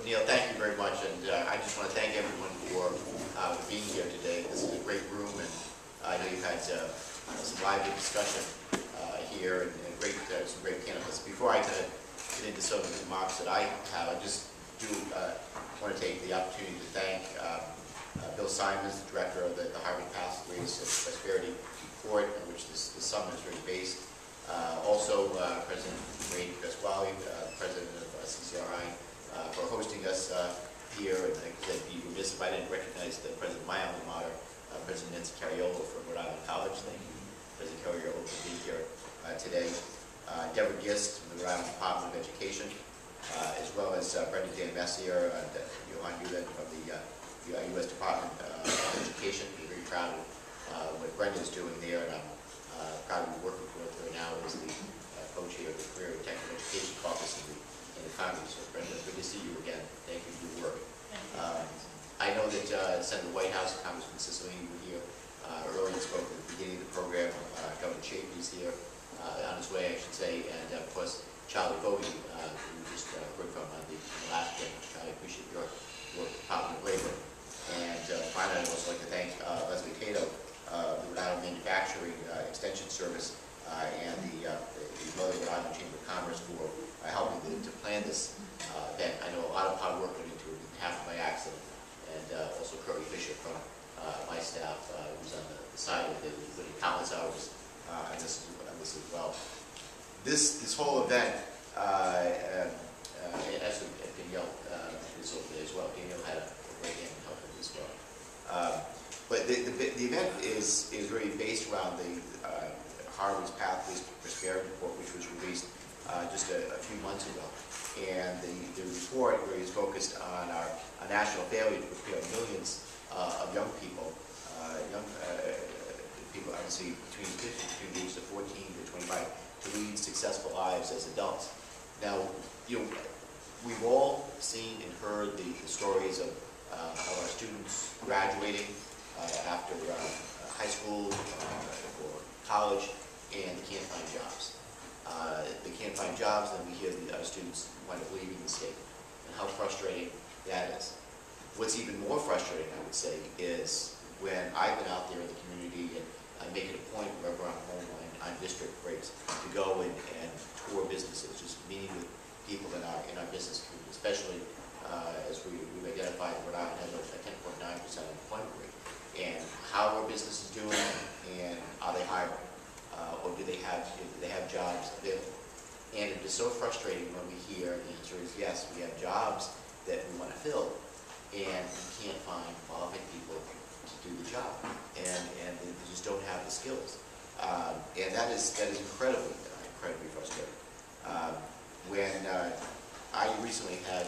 Neil, thank you very much, and I just want to thank everyone for being here today. This is a great room, and I know you've had some lively discussion here, and some great candidates. Before I get into some of the remarks that I have, I just do want to take the opportunity to thank Bill Simons, the director of the Rhode Island Pathways Prosperity Report, in which this summit is really based. Also, President Ray Pasquale, president of CCRI, for hosting us here. And I'd be remiss if I didn't recognize the president of my alma mater, President Nancy Carriolo from Rhode Island College. Thank you, President Carriolo, for being here today. Deborah Gist from the Rhode Island Department of Education, as well as Brenda Dan Messier and Johan Ulen from the U.S. Department of Education. We're very proud of what Brenda is doing there, and I'm proud to be working with her now as the co-chair of the Career and Technical Education Caucus in the Congress. So Brenda, good to see you again. Thank you for your work. I know that Senator Whitehouse, Congressman Cicilline were here earlier and spoke at the beginning of the program. Governor Chafee is here, on his way, I should say, and of course, Charlie Bowden, who we just heard from on the last day. I appreciate your work, Department of Labor. And finally, I'd also like to thank Leslie Cato, the Rhode Island Manufacturing Extension Service, and the Rhode Island Chamber of Commerce for helping to plan this event. I know a lot of hard work went into it, half by accident, and also Curly Fisher from my staff, who's on the side of it, putting countless hours on this as well. This whole event, as Danielle is over there as well. Danielle had a great hand in helping as well. But the event is really based around the Harvard's Pathways Prosperity Report, which was released just a few months ago. And the report really is focused on our national failure to prepare millions of young people, people obviously between the ages of 14 to 25, to lead successful lives as adults. Now, we've all seen and heard the stories of our students graduating after high school or college, and they can't find jobs. They can't find jobs, then we hear our students wind up leaving the state, and how frustrating that is. What's even more frustrating, I would say, is when I've been out there in the community and I make it a point wherever I'm home on district breaks to go and tour businesses, just meeting with people in our business community, especially as we've identified that Rhode Island has a 10.9% unemployment rate, and how are businesses doing, and are they hiring, or do they have jobs available? And it is so frustrating when we hear the answer is yes, we have jobs that we want to fill, and we can't find qualified people to do the job, and they just don't have the skills, and that is incredibly frustrating. When I recently had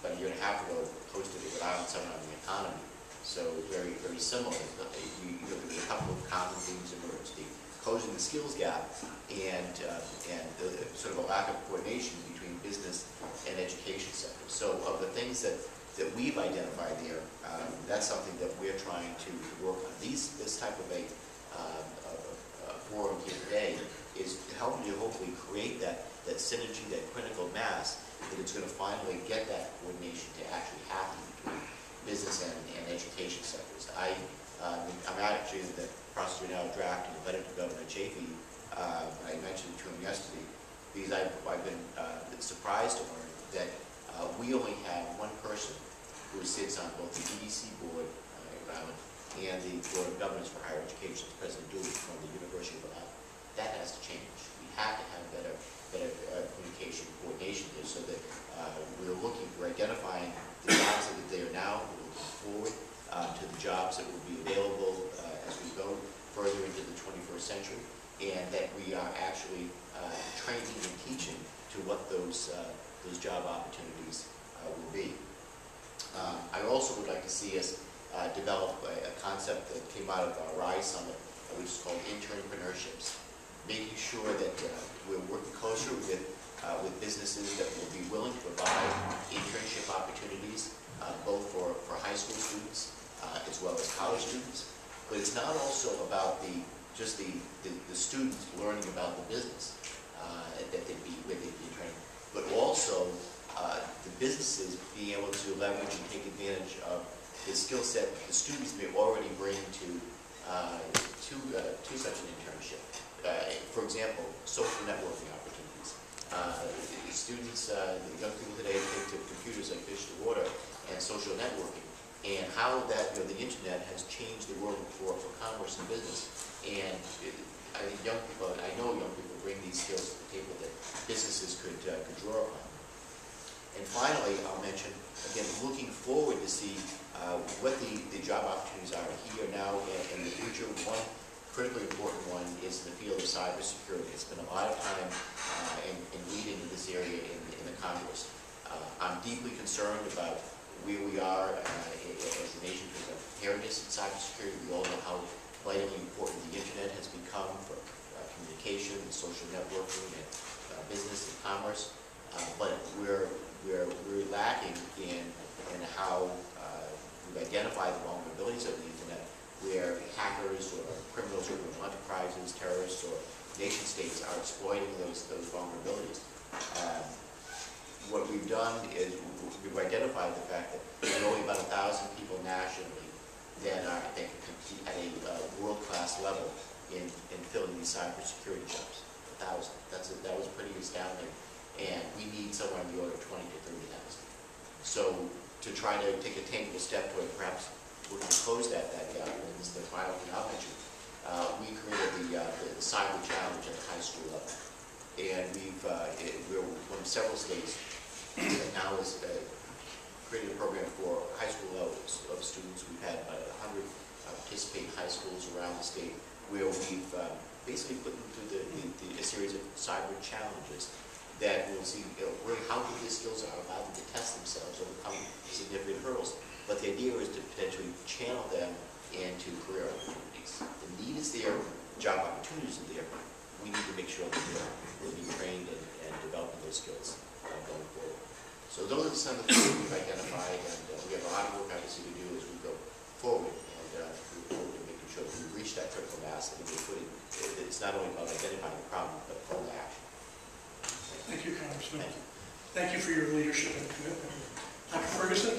about a year and a half ago hosted the Rhode Island Seminar on the Economy, so very similar. There was a couple of common themes emerged: the closing the skills gap and the sort of a lack of coordination between business and education sectors. So of the things that we've identified there, that's something that we're trying to work on. This type of a forum here today is helping you hopefully create that synergy, that critical mass, that it's going to finally get that coordination to actually happen between business and education sectors. I'm actually in the process right now of drafting a letter to Governor Chafee. I mentioned to him yesterday, because I've been surprised to learn that we only have one person who sits on both the EDC board in Rhode Island and the Board of Governors for Higher Education, President Dooley from the University of Rhode Island. That has to change. We have to have better communication, coordination there, so that we're identifying the jobs that are there now, we're looking forward to the jobs that will be available as we go further into the 21st century, and that we are actually training and teaching to what those job opportunities will be. I also would like to see us develop a concept that came out of our RISE Summit, which is called interprenerships, making sure that we're working closer with businesses that will be willing to provide internship opportunities, both for high school students as well as college students. But it's not also about just the students learning about the business that they'd be trained, but also businesses being able to leverage and take advantage of the skill set the students may already bring to such an internship. For example, social networking opportunities. Students, young people today take to computers like fish to water and social networking, and how that the internet has changed the world for commerce and business. And I think I know young people bring these skills to the table that businesses could draw upon. And finally, I'll mention, again, looking forward to see what the job opportunities are here now and in the future. One critically important one is in the field of cybersecurity. It's been a lot of time in leading in this area in the Congress. I'm deeply concerned about where we are as a nation for preparedness in cybersecurity. We all know how vitally important the internet has become for communication and social networking and business and commerce. But we're lacking in how we've identified the vulnerabilities of the internet, where hackers or criminals or enterprises, terrorists or nation states are exploiting those vulnerabilities. What we've done is we've identified the fact that there are only about 1,000 people nationally that can compete at a world-class level in filling these cybersecurity jobs. 1,000. That was pretty astounding. And we need somewhere in the order of 20 to 30,000. So to try to take a tangible step toward perhaps we're going to close that gap, and this is the final thing I'll mention, we created the cyber challenge at the high school level. And we're one of several states that now has created a program for high school levels of students. We've had about 100 participate high schools around the state where we've basically put them through a series of cyber challenges that will see really how good their skills are, allow them to test themselves, overcome significant hurdles. But the idea is to potentially channel them into career opportunities. The need is there, job opportunities are there. We need to make sure that they're being trained and developing those skills going forward. So those are some of the things we've identified, and we have a lot of work obviously to do as we go forward, and we look forward to making sure that we reach that critical mass that we're putting. It's not only about identifying the problem, but call to action. Thank you, Congressman. Thank you. Thank you for your leadership and commitment. Dr. Ferguson?